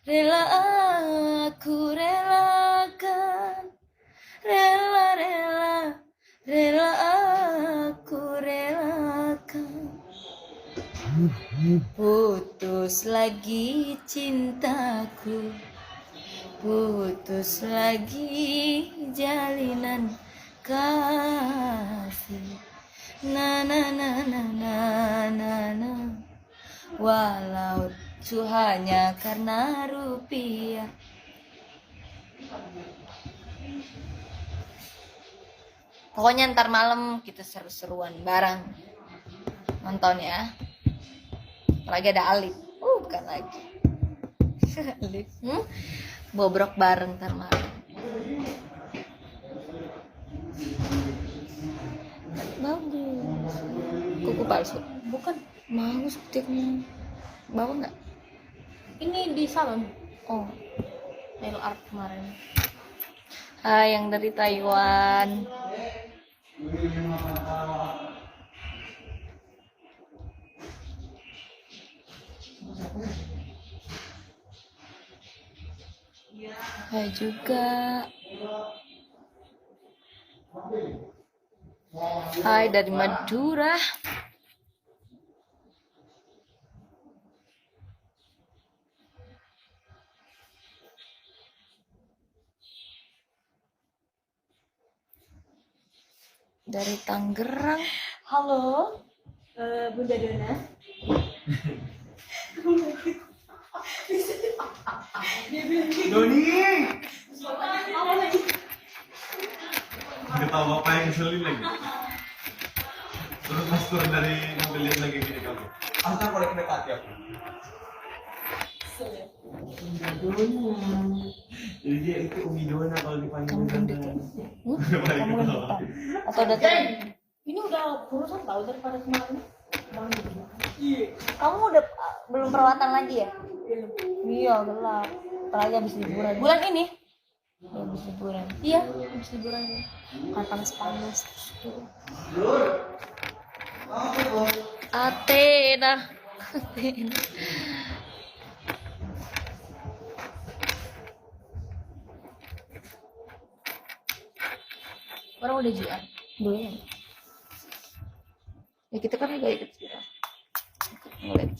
Rela aku relakan, rela aku relakan. Putus lagi cintaku, putus lagi jalinan kasih. Na na na na na na na. Walau itu hanya karena rupiah. Pokoknya ntar malam kita seru-seruan bareng nonton ya. Lagi ada Alif, bukan lagi Alif, bobrok bareng ntar malam. Bagus. Kuku palsu, bukan mau suntiknya. Bawa nggak? Ini di salon. Oh, nail art kemarin. Yang dari Taiwan. Hai juga. Hai dari Madura. Dari Tangerang. Halo, Bunda Dona. Doni. Kita bapak yang ngeselin lagi. Terus pas turun dari mobil lihat lagi gini kamu. Asal boleh mendekati aku. Jadi dia itu Umi Dona kalau dipanggil. Kamu gendut ya? Kamu gendut tak? Atau udah Ini udah urusan tahu daripada kemarin. Kamu udah belum perawatan lagi ya? Iya, gelap. Apalagi habis liburan. Bulan ini? Ya, habis liburan. Iya, habis liburan. Kan panas-panas. Athena. Orang udah jual. Belum. Ya kita kan gak ikut jual. Ngeliat.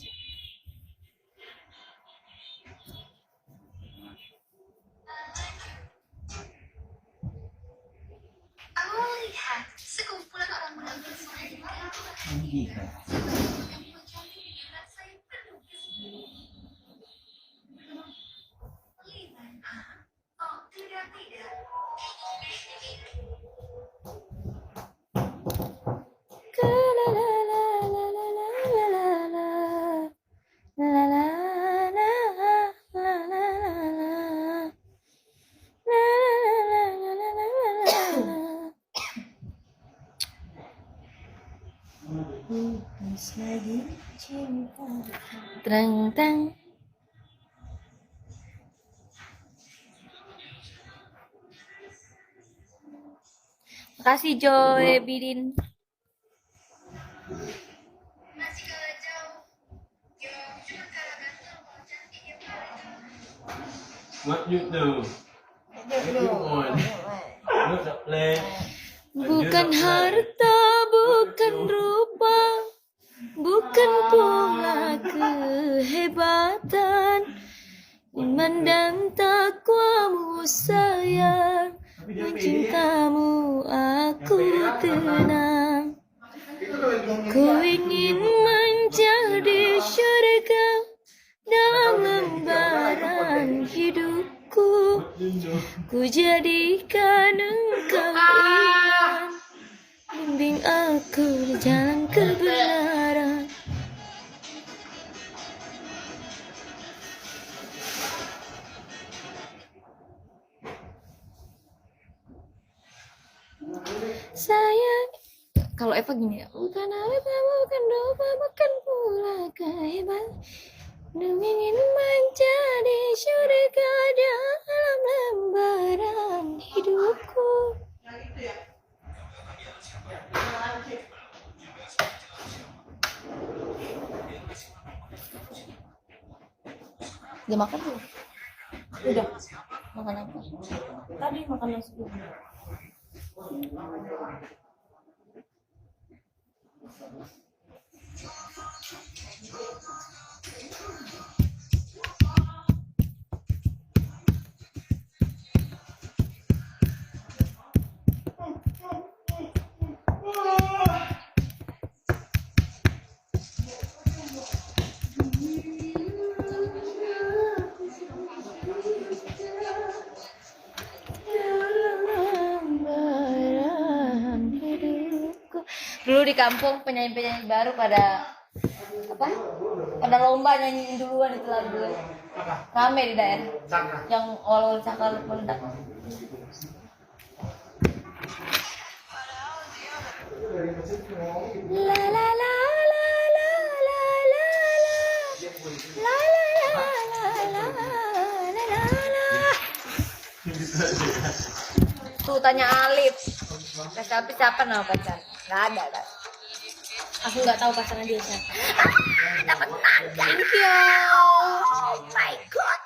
Terang tang. Makasih Joy Bidin. What you do? Bukan harta, bukan rupa, bukan pula kehebatan, iman dan takwamu sayang, mencintamu aku tenang. Ku ingin menjadi syurga dalam lembaran hidupku. Ku jadikan engkau iman, bimbing aku di jalan kebenaran. Sayang, kalau Eva gini ya, bukan harta, bukan doa, bukan pula kehebatan, ingin menjadi syurga dalam lembaran hidupku. Udah makan tuh? Udah. Makan apa? Tadi makan nasi dulu. Dulu di kampung penyanyi-penyanyi baru pada apa? Pada lomba nyanyiin duluan itu lagu. Rame di daerah. Yang awal cakal meledak. La la la la la la la la la la la la. Tuh tanya Alif. Tapi siapa nama pacar? Nggak ada kan? Aku nggak tahu pasangan dia siapa. Dapat tanda. Thank you. Oh my god.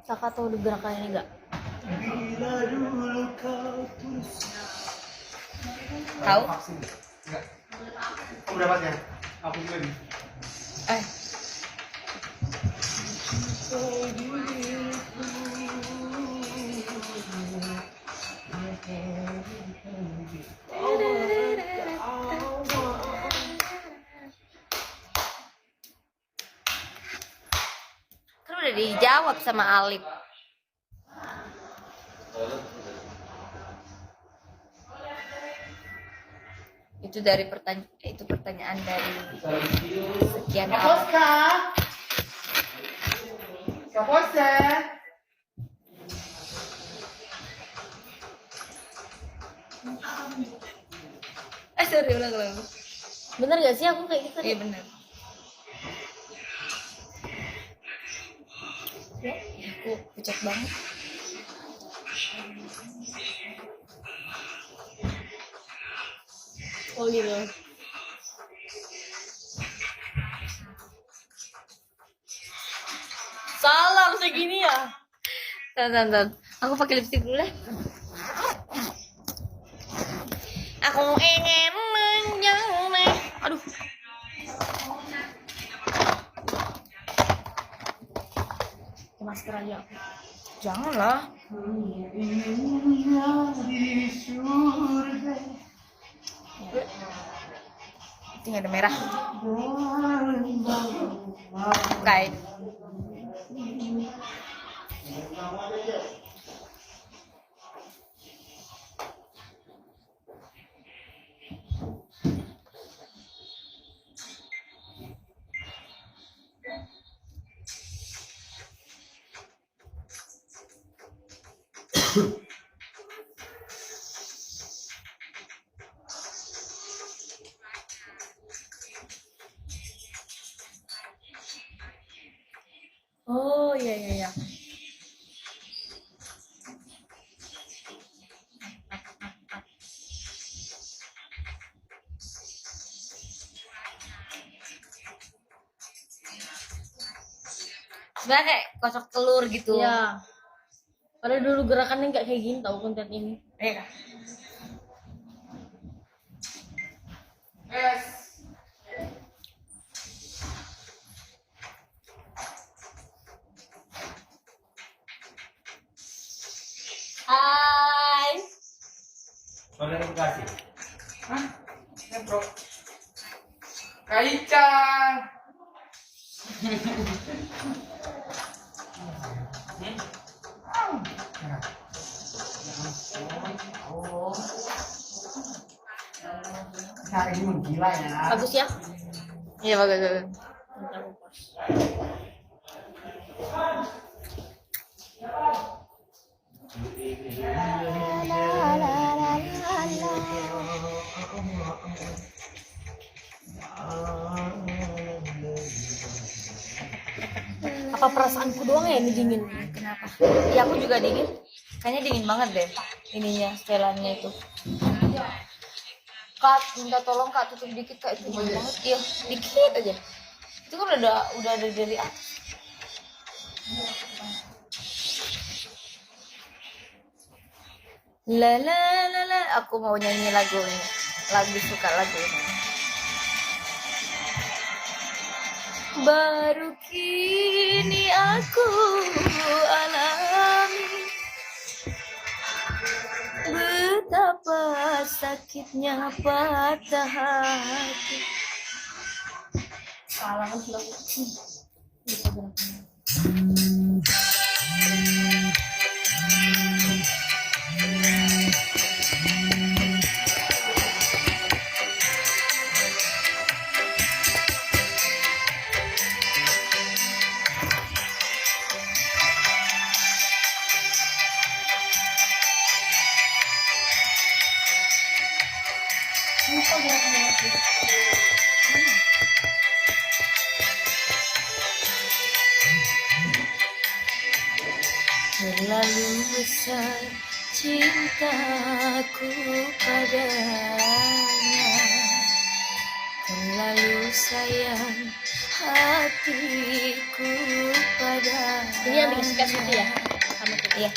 Kakak tahu di gerakan ini nggak? Tahu? Enggak. Kamu dapatnya? Aku juga nih. Kan udah dijawab sama Alif. Itu dari pertanyaan dari sekian Kaposka. Kaposka. Sorry ulang. Bener gak sih aku kayak gitu? Iya benar. Ya, aku pucat banget. Oh gitu. Salah segini ya? Tonton. Aku pakai lipstik dulu deh. Aku ingin menjalani. Aduh. Ke masker aja. Janganlah. Tinggal ada merah. Kain. Oh iya. Sebenarnya kayak kocok telur gitu. Iya. Padahal dulu gerakannya nggak kayak gini tahu konten ini. Iya. Yes. Hai. Soalnya kasih. Hah? Ya, bro. Kaicang. Nah, ini menggila ya. Bagus ya? Iya bagus. Bentar, aku pause. Apa perasaanku doang ya ini dingin? Kenapa? Iya aku juga dingin. Kayaknya dingin banget deh ininya setelannya itu. Kak, minta tolong Kak tutup dikit Kak, itu banget. Iya, dikit aja. Itu kan udah ada dari atas. La la la la, aku mau nyanyi lagu ini. Lagi suka lagu ini. Baru kini aku alami betapa sakitnya patah hati. Salah kan sudah bisa gerakan. Lupa gerakan. Terlalu besar cintaku padanya, terlalu sayang hatiku padanya. Ini yang dikasih kasih itu ya sama kita. Iya.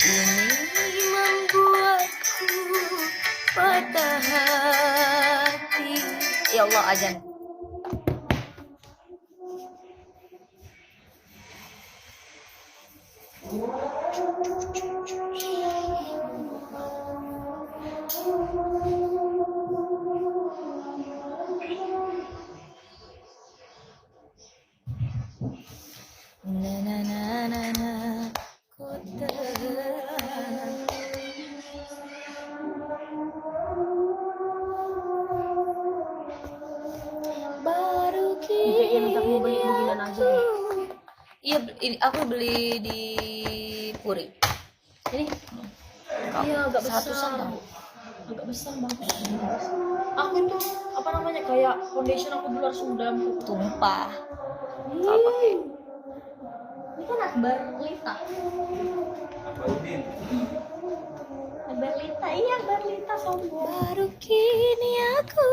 Ini membuatku patah hati. Ya Allah, azan. Na na na na na, ku baru Yang minta aku beli beginian aja deh. Iya, aku beli di Puri. Ini iya agak Satu besar. sama. Agak besar banget. Aku itu apa namanya kayak foundation aku dulu harus udah Tumpah. Kalau pakai ini kan Akbar Lita. Baudin. Akbar Lita, iya Akbar Lita sombong. baru kini aku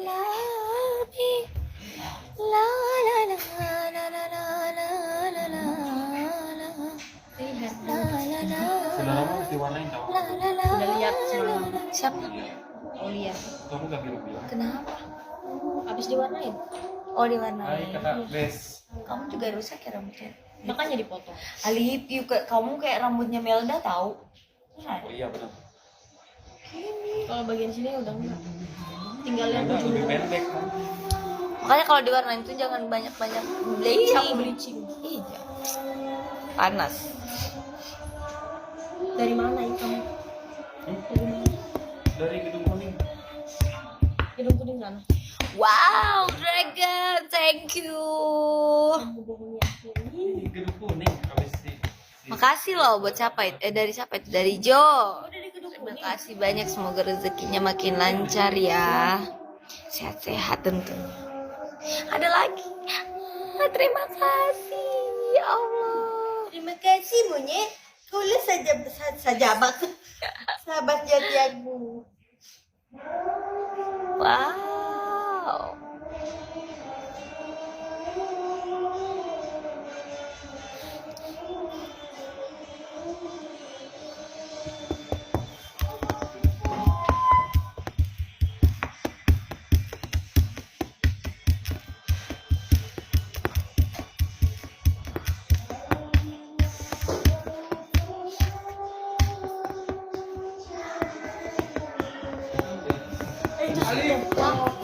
alami la la la la la la la la la Lihat. la la la Saudaramu mesti warnain tau. la la la. Udah lihat semalam. Siapa? Oh iya. Itu aku gak bilang. Kenapa? Habis diwarnain. Oh, Hai diwarnain. kakak, Bes. Kamu juga rusak ya rambutnya. Makanya dipotong. Alip, kamu kayak rambutnya Melda tahu? Oh iya benar. Kalau bagian sini udah enggak. Tinggal yang Enggak lebih ujung. pendek kan. Makanya kalau diwarnain tuh jangan banyak-banyak bleaching. Aku bleaching. Iya. Panas. Dari mana hitam? Dari mana? Dari gedung kuning. Gedung kuning sana. Wow, Dragon, thank you. Kamu bohongnya. Ini gedung kuning habis Makasih loh buat siapa itu? Dari siapa itu? Dari Jo. Oh, dari gedung Terima kuning. kasih banyak, semoga rezekinya makin lancar ya. Sehat-sehat tentunya. Ada lagi. Terima kasih ya Allah. Terima kasih monyet. Kaulah sahabat sahabat jadianmu. Wow.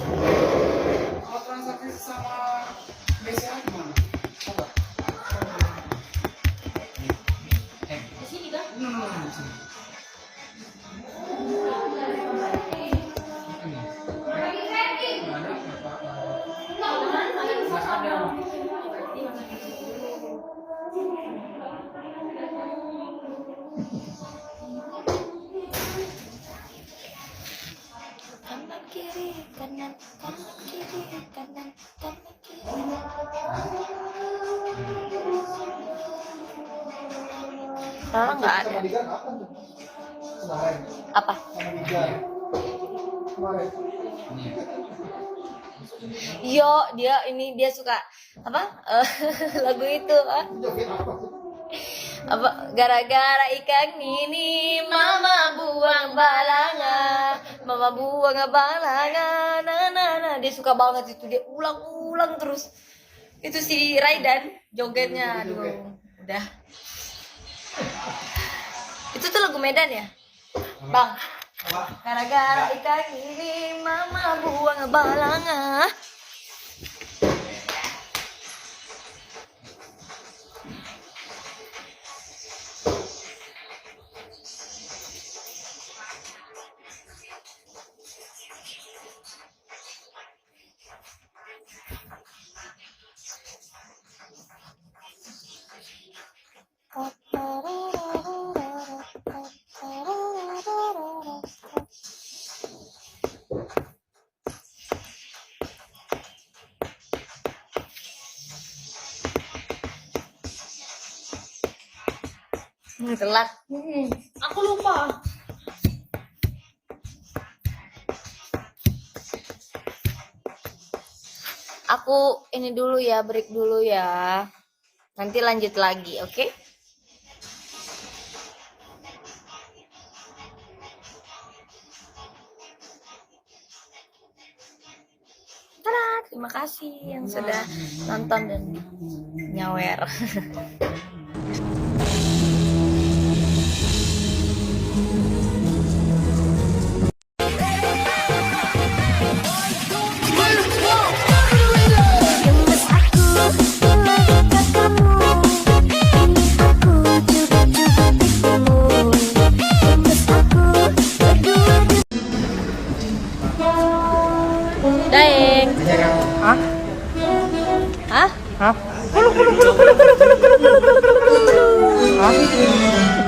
Kalau transaksi sama BCA gimana? Coba. Di sini kan? Kanan kiri, kanan kiri, kanan kiri. Rara nggak ada. Sama Digan apa tuh? Kemarin Apa? sama Digan. Yo, dia suka apa? Lagu itu apa? Gara-gara ikan ini mama buang balanga, mama buang balanga, dia suka banget itu, dia ulang-ulang terus. Itu si Raidan jogetnya, aduh, udah. Itu tuh lagu Medan ya, Bang? Gara-gara ikan ini mama buang balanga. Telat. Aku lupa. Aku ini dulu ya, break dulu ya. Nanti lanjut lagi, oke? Tada, terima kasih yang sudah nonton dan nyawer. Gemes aku dekat kamu, aku cubit-cubit pipimu. Gemes aku berdua. Daeng. Hah? Hah?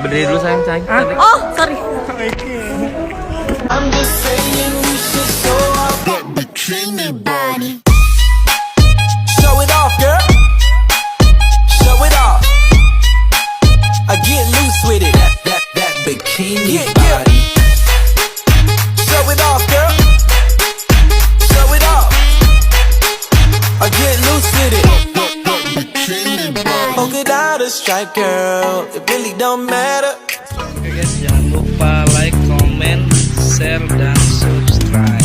Berdiri dulu sayang. Oh, sorry. Show it off, girl. Show it off. I get loose with it. That bikini body. Show it off, girl. Show it off. I get loose with it. Polka dot or stripe, girl. It really don't matter. Oke guys, jangan lupa like, comment, share, dan subscribe.